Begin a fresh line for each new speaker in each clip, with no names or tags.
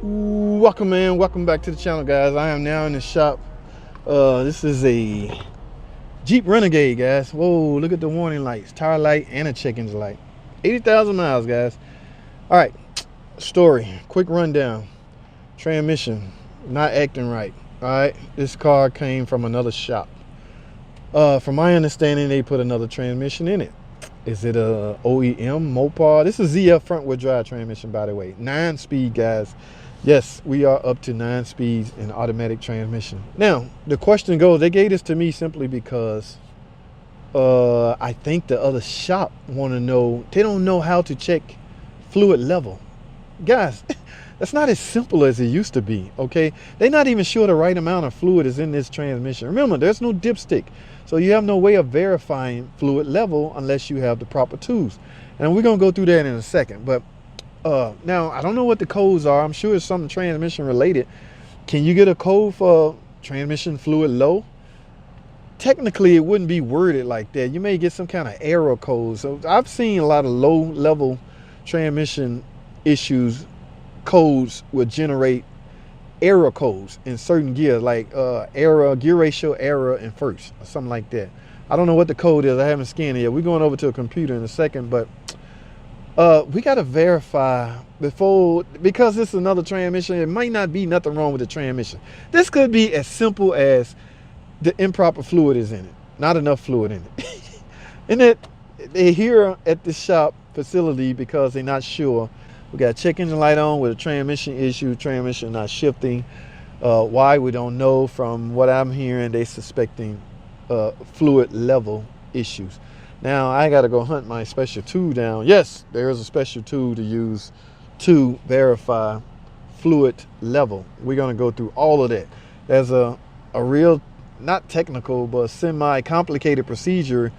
Welcome in, welcome back to the channel, guys. I am now in the shop. This is a Jeep Renegade, guys. Whoa, look at the warning lights, tire light and a check engine light. 80,000 miles, guys. All right, story, quick rundown. Transmission not acting right. All right, this car came from another shop. From my understanding, they put another transmission in it. Is it a OEM Mopar? This is ZF front wheel drive transmission, by the way. 9-speed, guys. Yes, we are up to 9 speeds in automatic transmission. Now, the question goes, they gave this to me simply because I think the other shop want to know, they don't know how to check fluid level. Guys, that's not as simple as it used to be, okay? They're not even sure the right amount of fluid is in this transmission. Remember, there's no dipstick. So you have no way of verifying fluid level unless you have the proper tools. And we're gonna go through that in a second. But now, I don't know what the codes are. I'm sure it's something transmission related. Can you get a code for transmission fluid low? Technically, it wouldn't be worded like that. You may get some kind of error code. So I've seen a lot of low level transmission issues. Codes will generate error codes in certain gears, like error, gear ratio error in first or something like that. I don't know what the code is. I haven't scanned it yet. We're going over to a computer in a second, but we got to verify before, because this is another transmission. It might not be nothing wrong with the transmission. This could be as simple as the improper fluid is in it, not enough fluid in it. And that they're here at the shop facility because they're not sure. We got check engine light on with a transmission issue, transmission not shifting. Why, we don't know. From what I'm hearing, they suspecting fluid level issues. Now I gotta go hunt my special tool down. Yes, there is a special tool to use to verify fluid level. We're gonna go through all of that. There's a real, not technical, but semi-complicated procedure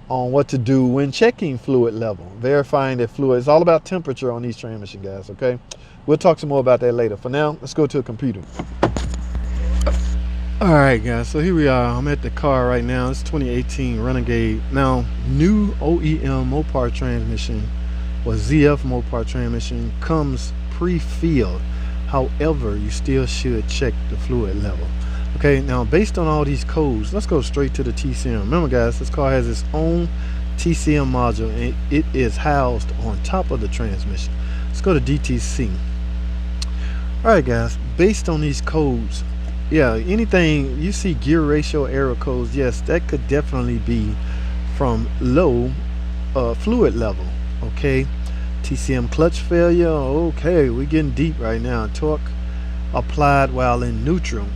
on what to do when checking fluid level, verifying that fluid. It's all about temperature on these transmission, guys, okay? We'll talk some more about that later. For now, let's go to a computer. All right, guys, so here we are. I'm at the car right now. It's 2018 Renegade. Now, new OEM Mopar transmission or ZF Mopar transmission comes pre-filled. However, you still should check the fluid level. Okay, now based on all these codes, let's go straight to the TCM. Remember, guys, this car has its own TCM module and it is housed on top of the transmission. Let's go to DTC. All right, guys, based on these codes, yeah, anything you see gear ratio error codes, yes, that could definitely be from low fluid level. Okay, TCM clutch failure. Okay, we're getting deep right now. Torque applied while in neutral.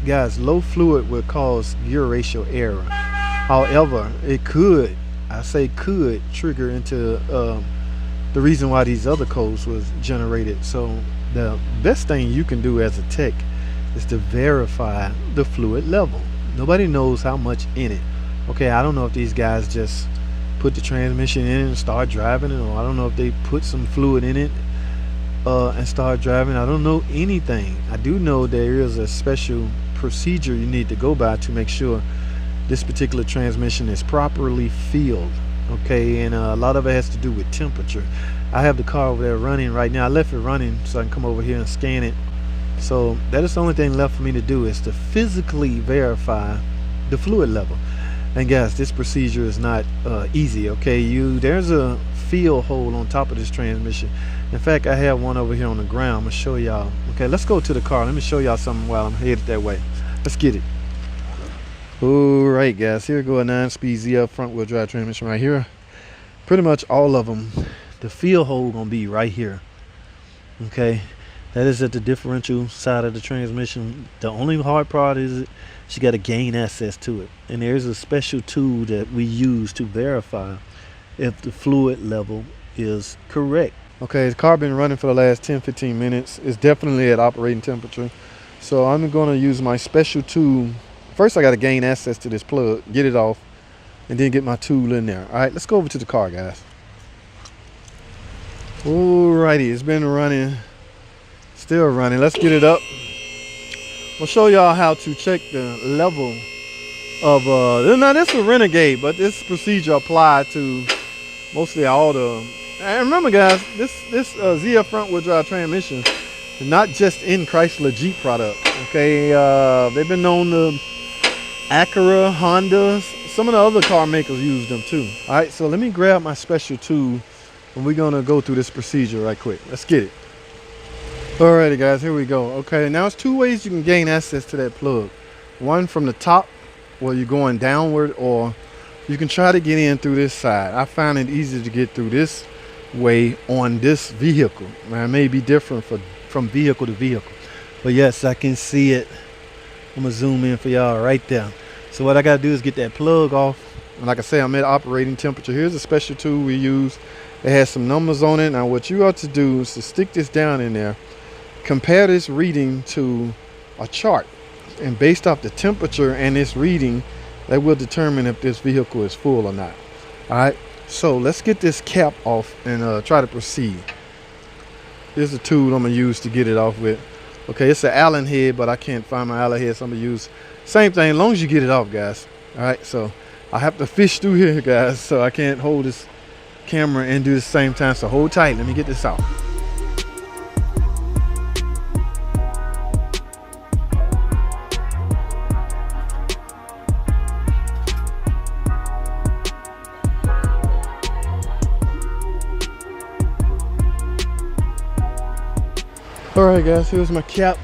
Guys, low fluid will cause gear ratio error. However, it could, I say could, trigger into the reason why these other codes was generated. So the best thing you can do as a tech is to verify the fluid level. Nobody knows how much in it. Okay, I don't know if these guys just put the transmission in and start driving it, or I don't know if they put some fluid in it and start driving. I don't know anything. I do know there is a special procedure you need to go by to make sure this particular transmission is properly filled. Okay, and a lot of it has to do with temperature. I have the car over there running right now. I left it running so I can come over here and scan it. So that is the only thing left for me to do, is to physically verify the fluid level. And guys, this procedure is not easy. Okay, there's a fill hole on top of this transmission. In fact, I have one over here on the ground. I'm gonna show y'all. Okay, let's go to the car. Let me show y'all something while I'm headed that way. Let's get it. All right, guys, here we go. A 9-speed ZF front wheel drive transmission right here. Pretty much all of them, the fill hole gonna be right here. Okay, that is at the differential side of the transmission. The only hard part is you got to gain access to it, and there's a special tool that we use to verify if the fluid level is correct. Okay, the car been running for the last 10-15 minutes. It's definitely at operating temperature, so I'm going to use my special tool. First, I got to gain access to this plug, get it off, and then get my tool in there. All right, let's go over to the car, guys. Alrighty, it's been running, still running. Let's get it up. We'll show y'all how to check the level of now this is a Renegade, but this procedure applied to mostly all the. And remember, guys, this ZF front wheel drive transmission not just in Chrysler Jeep products. Okay, they've been known to Acura, Honda, some of the other car makers use them too. All right, so let me grab my special tool and we're gonna go through this procedure right quick. Let's get it. Alrighty guys, here we go. Okay, now it's two ways you can gain access to that plug. One from the top where you're going downward, or you can try to get in through this side. I find it easier to get through this way on this vehicle. Now, it may be different from vehicle to vehicle, but yes, I can see it. I'm gonna zoom in for y'all right there. So what I gotta do is get that plug off. And like I say, I'm at operating temperature. Here's a special tool we use. It has some numbers on it. Now what you ought to do is to stick this down in there, compare this reading to a chart, and based off the temperature and this reading, that will determine if this vehicle is full or not. All right, so let's get this cap off and try to proceed. Here's a tool I'm gonna use to get it off with. Okay, it's an Allen head, but I can't find my Allen head, so I'm gonna use same thing as long as you get it off, guys. All right, so I have to fish through here, guys, so I can't hold this camera and do the same time, so hold tight. Let me get this out. All right guys, here's my cap.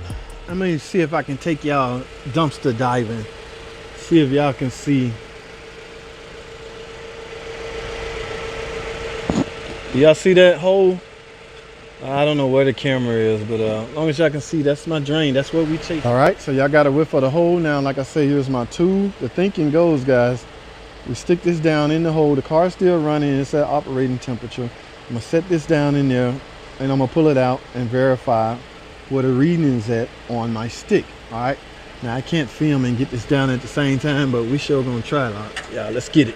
I'm gonna see if I can take y'all dumpster diving, see if y'all can see. Y'all see that hole? I don't know where the camera is, but as long as y'all can see, that's my drain. That's what we chase. All right, so y'all got a whiff of the hole. Now, like I say, here's my tool. The thinking goes, guys, we stick this down in the hole. The car's still running. It's at operating temperature. I'm gonna set this down in there, and I'm gonna pull it out and verify what the reading is at on my stick. All right, now I can't film and get this down at the same time, but we sure gonna try it out. Yeah, let's get it.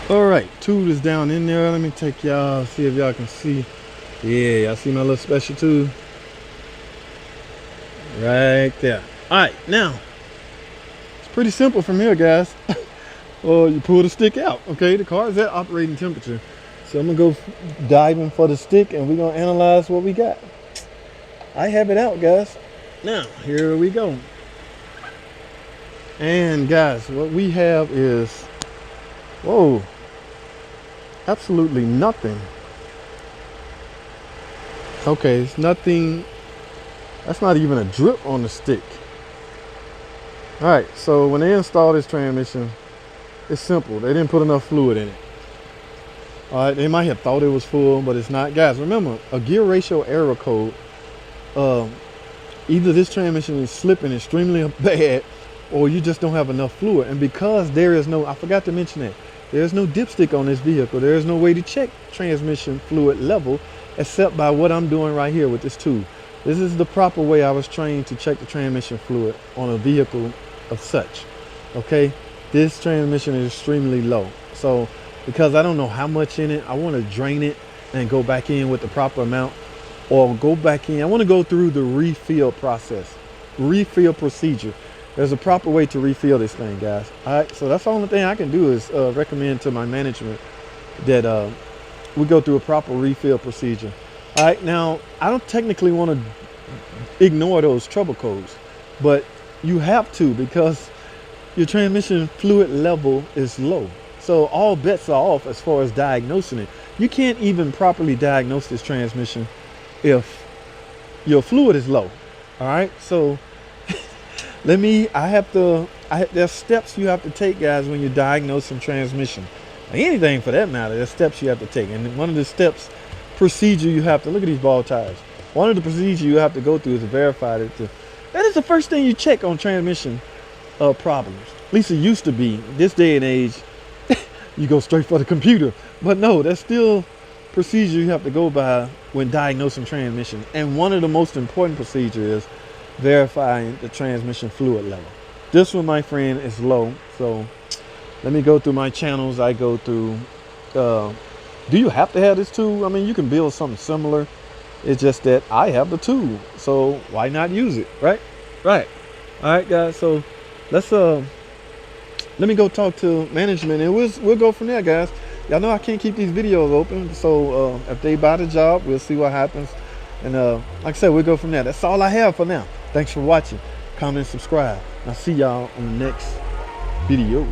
All right, tool is down in there. Let me take y'all, see if y'all can see. Yeah, y'all see my little special tool right there. All right, now it's pretty simple from here, guys. Or you pull the stick out. Okay, the car is at operating temperature, so I'm gonna go diving for the stick and we're gonna analyze what we got. I have it out, guys. Now here we go. And guys, what we have is, whoa, absolutely nothing. Okay, it's nothing. That's not even a drip on the stick. All right, so when they installed this transmission, it's simple. They didn't put enough fluid in it. All right, they might have thought it was full, but it's not. Guys, remember, a gear ratio error code, either this transmission is slipping extremely bad or you just don't have enough fluid. And because there is no, I forgot to mention that, there's no dipstick on this vehicle. There is no way to check transmission fluid level except by what I'm doing right here with this tool. This is the proper way I was trained to check the transmission fluid on a vehicle of such. Okay, this transmission is extremely low. So because I don't know how much in it, I want to drain it and go back in with the proper amount, or go back in. I want to go through the refill process, refill procedure. There's a proper way to refill this thing, guys. All right, so that's the only thing I can do is recommend to my management that we go through a proper refill procedure. All right, now I don't technically want to ignore those trouble codes, but you have to, because your transmission fluid level is low. So all bets are off as far as diagnosing it. You can't even properly diagnose this transmission if your fluid is low. All right, so there's steps you have to take, guys, when you're diagnosing transmission. Anything for that matter, there's steps you have to take. And one of the steps, procedure you have to, look at these ball tires. One of the procedures you have to go through is to verify that is the first thing you check on transmission problems. At least it used to be. This day and age, you go straight for the computer. But no, that's still procedure you have to go by when diagnosing transmission. And one of the most important procedures is verifying the transmission fluid level. This one, my friend, is low. So let me go through my channels. I go through, do you have to have this tool? I mean, you can build something similar. It's just that I have the tool, so why not use it, right? Right. All right, guys, so let's let me go talk to management and we'll go from there, guys. y'all know I can't keep these videos open. So if they buy the job, we'll see what happens. And like I said, we'll go from there. That's all I have for now. Thanks for watching. Comment and subscribe. I'll see y'all on the next video.